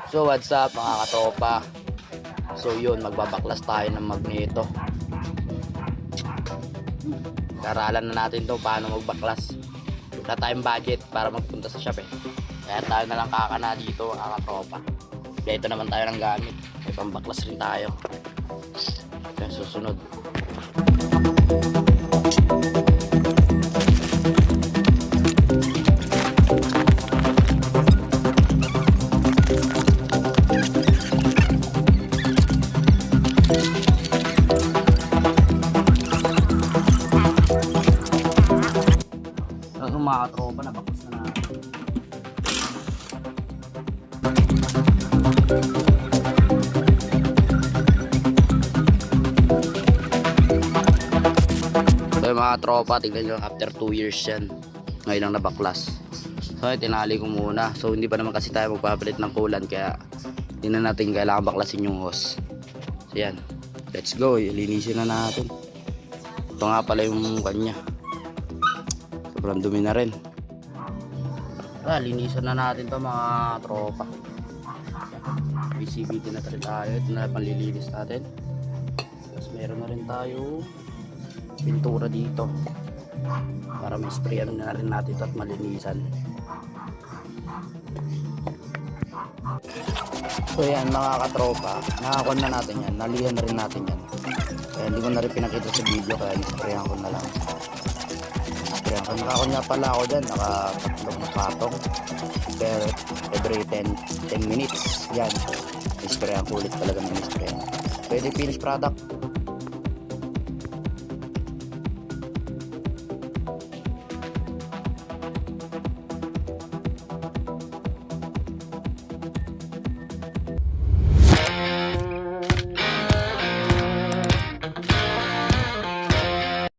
So what's up mga katropa. So yun, magbabaklas tayo ng magneto. Karalan na natin to paano magbaklas. Wala tayong budget para magpunta sa shop eh. Kaya tayo na lang kakana dito mga katropa. Kaya ito naman tayo ng gamit. May pambaklas rin tayo. Kaya susunod. Ang mga katropa, nabaklas na natin. So mga katropa, tignan nyo, after 2 years yan. Ngayon lang nabaklas. So tinali ko muna. So hindi pa naman kasi tayo magpapalit ng kulan, kaya hindi na natin kailangan baklasin yung hose. So yan, let's go, ilinisin na natin. Ito nga pala yung kanya. Sobrang dumi na rin. Linisan na natin to mga tropa. PCBT na rin tayo. Ito na panlilinis natin. Tapos meron na rin tayo pintura dito para ma-sprayan na rin natin ito at malinisan. So yan mga katropa, nakakuha na natin yan. Nalihan na rin natin yan. Kaya hindi ko na rin pinakita sa video, kaya nisprayan ko na lang. Nakakunya pala ako dyan, nakatatlong na patong per every 10 minutes yan. Isprayan ko ulit talaga ng isprayan. Pwede finish product.